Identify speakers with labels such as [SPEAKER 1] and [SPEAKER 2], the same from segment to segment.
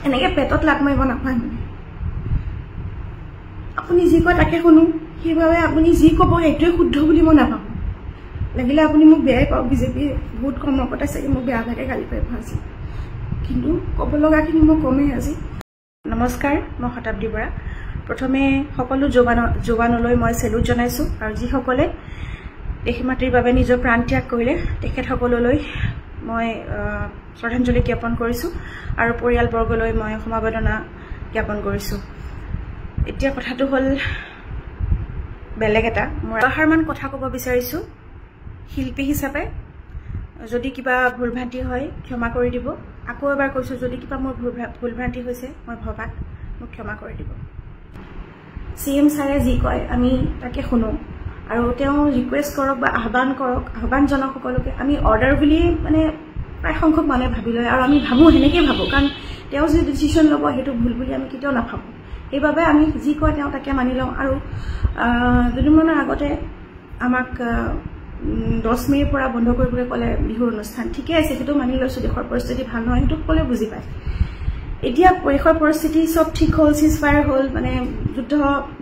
[SPEAKER 1] এনেকে পেটত লাট মাৰিব নাপায় মানে আপুনি যি কয় তাকে শুনো সেইভাবে আপুনি যি ক'ব সেইটোৱে শুদ্ধ বুলি মই নাভাবোঁ লাগিলে আপুনি মোক বেয়াই পাওক বিজেপি বহুত কম নকটাই চাগে মোক বেয়া ভাগে গালি পাই ফাঁচি কিন্তু ক'ব লগাখিনি মই কমেই আজি নমস্কাৰ মই শতাব্দী বৰা প্ৰথমে সকলো জোৱানলৈ মই সেলুট জনাইছোঁ আৰু যিসকলে দেশ মাতৃৰ বাবে নিজৰ প্ৰাণ ত্যাগ কৰিলে তেখেতসকললৈ মই শ্ৰদ্ধাঞ্জলি জ্ঞাপন কৰিছোঁ আৰু পৰিয়ালবৰ্গলৈ মই সমবেদনা জ্ঞাপন কৰিছোঁ এতিয়া কথাটো হ'ল বেলেগ এটা মই এষাৰমান কথা ক'ব বিচাৰিছোঁ শিল্পী হিচাপে যদি কিবা ভুলভ্ৰান্তি হয় ক্ষমা কৰি দিব আকৌ এবাৰ কৈছোঁ যদি কিবা মোৰ ভুলভ্ৰান্তি হৈছে মই ভবাক মোক ক্ষমা কৰি দিব CM ছাৰে যি কয় আমি তাকে শুনো আৰু তেওঁ ৰিকুৱেষ্ট কৰক বা আহ্বান জনাওক সকলোকে আমি অৰ্ডাৰ বুলি মানে প্ৰায় সংখ্যক মানুহে ভাবি লয় আৰু আমি ভাবোঁ সেনেকৈ ভাবোঁ কাৰণ তেওঁ যি ডিচিশ্যন ল'ব সেইটো ভুল বুলি আমি কেতিয়াও নাভাবোঁ সেইবাবে আমি যি কয় তেওঁ তাকে মানি লওঁ আৰু দুদিনমানৰ আগতে আমাক 10 মে'ৰ পৰা বন্ধ কৰিবলৈ ক'লে বিহুৰ অনুষ্ঠান ঠিকে আছে সেইটো মানি লৈছোঁ দেশৰ পৰিস্থিতি ভাল নহয় সেইটো সকলোৱে বুজি পায় এতিয়া দেশৰ পৰিস্থিতি চব ঠিক হ'ল চিজফায়াৰ হ'ল মানে যুদ্ধ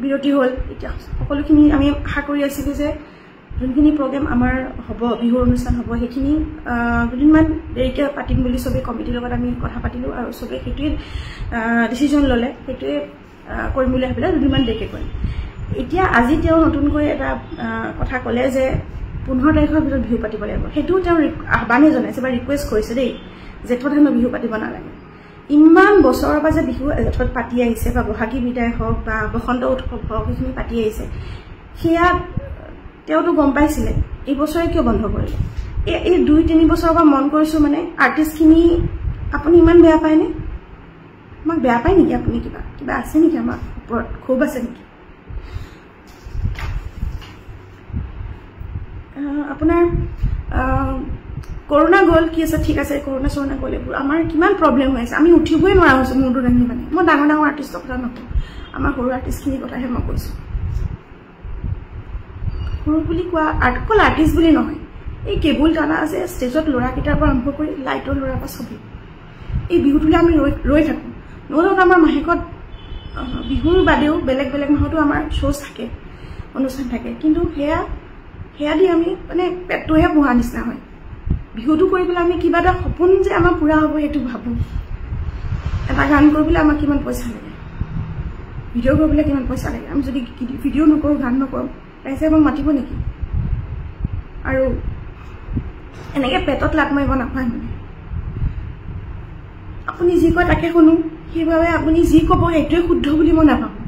[SPEAKER 1] বিৰতি হ'ল এতিয়া সকলোখিনি আমি আশা কৰি আছিলোঁ যে যোনখিনি প্ৰগ্ৰেম আমাৰ হ'ব বিহুৰ অনুষ্ঠান হ'ব সেইখিনি দুদিনমান দেৰিকৈ পাতিম বুলি চবেই কমিটিৰ লগত আমি কথা পাতিলোঁ আৰু চবেই সেইটোৱে ডিচিশ্যন ল'লে সেইটোৱে কৰিম বুলি ভাবিলে দুদিনমান দেৰিকৈ কৰিম এতিয়া আজি তেওঁ নতুনকৈ এটা কথা ক'লে যে 15 তাৰিখৰ ভিতৰত বিহু পাতিব লাগিব সেইটোও তেওঁ আহ্বানে জনাইছে বা ৰিকুৱেষ্ট কৰিছে দেই জেঠত বিহু পাতিব নালাগে ইমান বছৰৰ পৰা যে বিহু জেঠত পাতি আহিছে বা বহাগী বিদায় হওক বা বসন্ত উৎসৱ হওক সেইখিনি পাতি আহিছে সেয়া তেওঁতো গম পাইছিলে এই বছৰে কিয় বন্ধ কৰিলে এই 2-3 বছৰৰ পৰা মন কৰিছোঁ মানে আৰ্টিষ্টখিনি আপুনি ইমান বেয়া পায়নে আমাক বেয়া পায় নেকি আপুনি কিবা আছে নেকি আমাৰ ওপৰত ক্ষোভ আছে নেকি আপোনাৰ কৰোনা গ'ল কি আছে ঠিক আছে কৰোনা চৰোনা গ'ল এইবোৰ আমাৰ কিমান প্ৰব্লেম হৈ আছে আমি উঠিবই নোৱাৰা হৈছোঁ মোৰটো দাঙি মানে মই ডাঙৰ আৰ্টিষ্টৰ কথা নকওঁ আমাৰ সৰু আৰ্টিষ্টখিনিৰ কথাহে মই কৈছোঁ সৰু বুলি কোৱা অকল আৰ্টিষ্ট বুলি নহয় এই কেবুল টানা আছে ষ্টেজত ল'ৰাকেইটাৰ পৰা আৰম্ভ কৰি লাইটৰ ল'ৰাৰ পৰা চবেই এই বিহুটোলৈ আমি ৰৈ থাকোঁ নহ'লেও আমাৰ মাহেকত বিহুৰ বাদেও বেলেগ মাহতো আমাৰ শ্ব'জ থাকে অনুষ্ঠান থাকে কিন্তু সেয়া দি আমি মানে পেটটোহে পোহা নিচিনা হয় বিহুটো কৰি পেলাই আমি কিবা এটা সপোন যে আমাৰ পূৰা হ'ব সেইটো ভাবোঁ এটা গান কৰিবলৈ আমাক কিমান পইচা লাগে ভিডিঅ' কৰিবলৈ কিমান পইচা লাগে আমি যদি ভিডিঅ' নকৰোঁ গান নকৰোঁ ৰাইজে আমাক মাতিব নেকি আৰু এনেকৈ পেটত লাট মাৰিব নাপায় মানে আপুনি যি কয় তাকে শুনো সেইবাবে আপুনি যি ক'ব সেইটোৱে শুদ্ধ বুলি মই নাভাবোঁ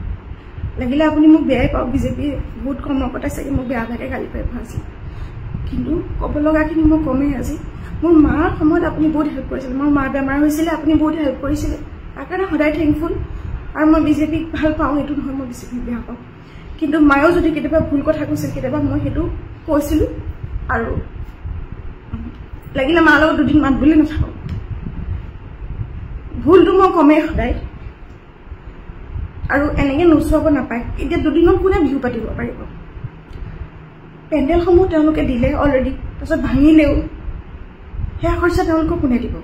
[SPEAKER 1] লাগিলে আপুনি মোক বেয়াই পাওক বিজেপি বহুত কম নকটাই চাগে মোক বেয়া ভাগে গালি পাই ফাঁচি কিন্তু ক'ব লগাখিনি মই কমেই আজি মোৰ মাৰ সময়ত আপুনি বহুত হেল্প কৰিছিলে মোৰ মাৰ বেমাৰ হৈছিলে আপুনি বহুত হেল্প কৰিছিলে তাৰ কাৰণে সদায় থেংকফুল আৰু মই বিজেপিক ভাল পাওঁ সেইটো নহয় মই বিজেপিক বেয়া পাওঁ কিন্তু মায়েও যদি কেতিয়াবা ভুল কথা কৈছিল কেতিয়াবা মই সেইটো কৈছিলোঁ আৰু লাগিলে মাৰ লগত দুদিন মাত বুলি নাথাকোঁ ভুলটো মই কমেই সদায় আৰু এনেকৈ নোচোৱাব নাপায় এতিয়া দুদিনত কোনে বিহু পাতিব পাৰিব পেণ্ডেলসমূহ তেওঁলোকে দিলে অলৰেডি তাৰপিছত ভাঙিলেও সেয়া খৰচা তেওঁলোকক কোনে দিব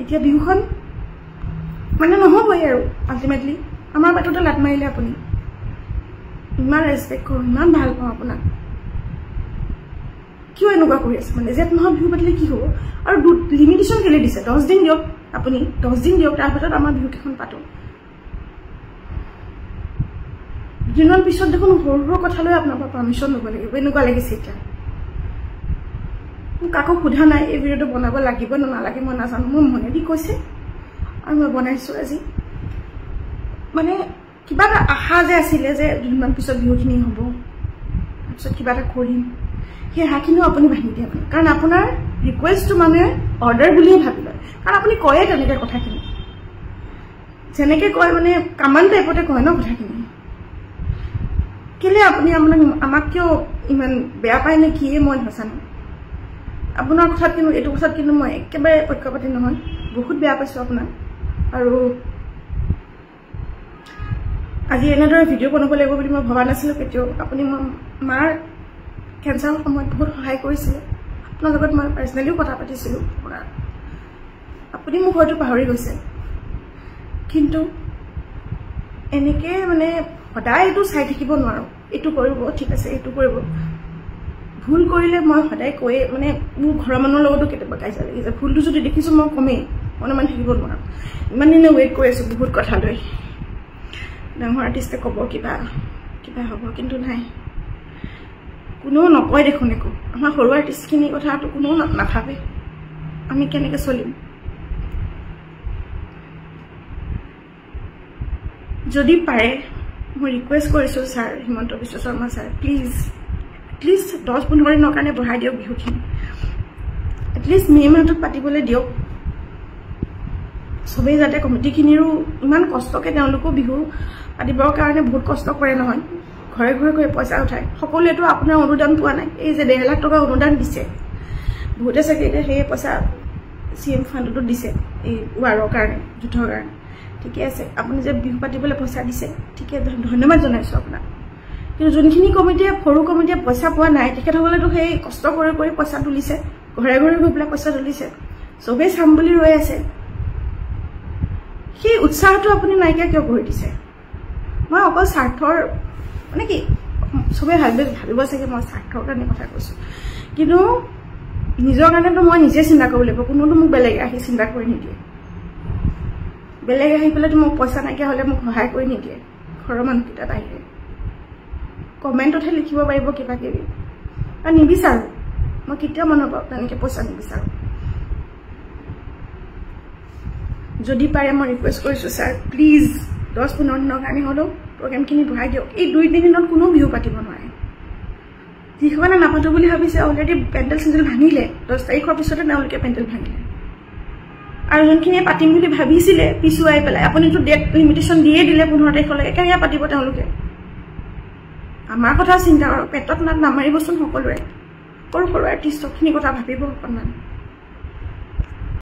[SPEAKER 1] এতিয়া বিহুখন মানে নহ'বই আৰু আল্টিমেটলি আমাৰ বাটতে লাট মাৰিলে আপুনি ইমান ৰেচপেক্ট কৰোঁ ইমান ভাল পাওঁ আপোনাক কিয় এনেকুৱা কৰি আছে মানে জেঠ মাহত বিহু পাতিলে কি হ'ব আৰু লিমিটেশ্যন কেলৈ দিছে 10 দিন দিয়ক আপুনি 10 দিন দিয়ক তাৰ ভিতৰত আমাৰ বিহুকেইখন পাতোঁ দুদিনমান পিছত দেখোন সৰু কথা লৈ আপোনাৰ পৰা পাৰ্মিশ্যন ল'ব লাগিব এনেকুৱা লাগিছে এতিয়া মোক কাকো সোধা নাই এই ভিডিঅ'টো বনাব লাগিব নে নালাগে মই নাজানো মোৰ মনেদি কৈছে আৰু মই বনাইছোঁ আজি মানে কিবা এটা আশা যে আছিলে যে দুদিনমান পিছত বিহুখিনি হ'ব তাৰপিছত কিবা এটা কৰিম সেই আশাখিনিও আপুনি ভাঙি দিয়ে মানে কাৰণ আপোনাৰ ৰিকুৱেষ্টটো মানে অৰ্ডাৰ বুলিয়ে ভাবি লয় কাৰণ আপুনি কয়ে তেনেকৈ কথাখিনি যেনেকৈ কয় মানে কামান টাইপতে কয় ন কথাখিনি কেলৈ আপুনি আমাক কিয় ইমান বেয়া পায় নে কিয়ে মই নাজানো আপোনাৰ কথাত কিন্তু এইটো কথাত কিন্তু মই একেবাৰে পক্ষপাতি নহয় বহুত বেয়া পাইছোঁ আপোনাক আৰু আজি এনেদৰে ভিডিঅ' বনাব লাগিব বুলি মই ভবা নাছিলোঁ কেতিয়াও আপুনি মাৰ কেঞ্চাৰৰ সময়ত বহুত সহায় কৰিছিলে আপোনাৰ লগত মই পাৰ্চনেলিও কথা পাতিছিলোঁ আপুনি মোক হয়তো পাহৰি গৈছে কিন্তু এনেকৈ মানে সদায় এইটো চাই থাকিব নোৱাৰোঁ এইটো কৰিব ঠিক আছে এইটো কৰিব ভুল কৰিলে মই সদায় কৈয়ে মানে মোৰ ঘৰৰ মানুহৰ লগতো কেতিয়াবা কাজিয়া লাগিছে ভুলটো যদি দেখিছোঁ মই কমেই মনে মনে থাকিব নোৱাৰোঁ ইমান দিনে ৱেইট কৰি আছোঁ বহুত কথা লৈ ডাঙৰ আৰ্টিষ্টে ক'ব কিবা কিবা হ'ব কিন্তু নাই কোনেও নকয় দেখোন একো আমাৰ সৰু আৰ্টিষ্টখিনিৰ কথাটো কোনেও নাভাবে আমি কেনেকৈ চলিম যদি পাৰে মই ৰিকুৱেষ্ট কৰিছোঁ sir Himanta Biswa Sarma sir please 10-15 দিনৰ কাৰণে বঢ়াই দিয়ক বিহুখিনি এটলিষ্ট মে' মাহটোত পাতিবলৈ দিয়ক চবেই যাতে কমিটিখিনিৰো ইমান কষ্টকৈ তেওঁলোকো বিহু পাতিবৰ কাৰণে বহুত কষ্ট কৰে নহয় ঘৰে ঘৰে গৈ পইচা উঠায় সকলোৱেতো আপোনাৰ অনুদান পোৱা নাই এই যে 1.5 লাখ টকা অনুদান দিছে বহুতে চাগে এতিয়া সেই পইচা CM ফাণ্ডতো দিছে এই ৱাৰৰ কাৰণে যুদ্ধৰ কাৰণে ঠিকে আছে আপুনি যে বিহু পাতিবলৈ পইচা দিছে ঠিকে ধন্যবাদ জনাইছোঁ আপোনাক কিন্তু যোনখিনি কমিটিয়ে সৰু কমিটিয়ে পইচা পোৱা নাই তেখেতসকলেতো সেই কষ্ট কৰি কৰি পইচা তুলিছে ঘৰে ঘৰে গৈ পেলাই পইচা তুলিছে চবেই চাম বুলি ৰৈ আছে সেই উৎসাহটো আপুনি নাইকিয়া কিয় কৰি দিছে মই অকল স্বাৰ্থৰ মানে কি চবেই ভাবিব চাগে মই স্বাৰ্থৰ কাৰণে কথা কৈছোঁ কিন্তু নিজৰ কাৰণেতো মই নিজে চিন্তা কৰিব লাগিব কোনোতো মোক বেলেগে আহি চিন্তা কৰি নিদিয়ে বেলেগে আহি পেলাইতো মোক পইচা নাইকিয়া হ'লে মোক সহায় কৰি নিদিয়ে ঘৰৰ মানুহকেইটাত আহিলে কমেণ্টতহে লিখিব পাৰিব কিবা কিবি আৰু নিবিচাৰোঁ মই কেতিয়াও মানুহৰ পৰা তেনেকৈ পইচা নিবিচাৰোঁ যদি পাৰে মই ৰিকুৱেষ্ট কৰিছোঁ ছাৰ প্লিজ 10-15 দিনৰ কাৰণে হ'লেও প্ৰগ্ৰেমখিনি বঢ়াই দিয়ক এই 2-3 দিনত কোনো বিহু পাতিব নোৱাৰে যিসকলে নাপাতো বুলি ভাবিছে অলৰেডি পেণ্ডেল চেণ্ডেল ভাঙিলে 10 তাৰিখৰ পিছতে তেওঁলোকে পেণ্ডেল ভাঙিলে আৰু যোনখিনিয়ে পাতিম বুলি ভাবিছিলে পিছুৱাই পেলাই আপুনিতো ডেট লিমিটেশ্যন দিয়ে দিলে 15 তাৰিখলৈকে কেনেকৈ পাতিব তেওঁলোকে আমাৰ কথা চিন্তা কৰক পেটত নামাৰিবচোন সকলোৰে সৰু সৰু আৰ্টিষ্টখিনি কথা ভাবিব অকণমান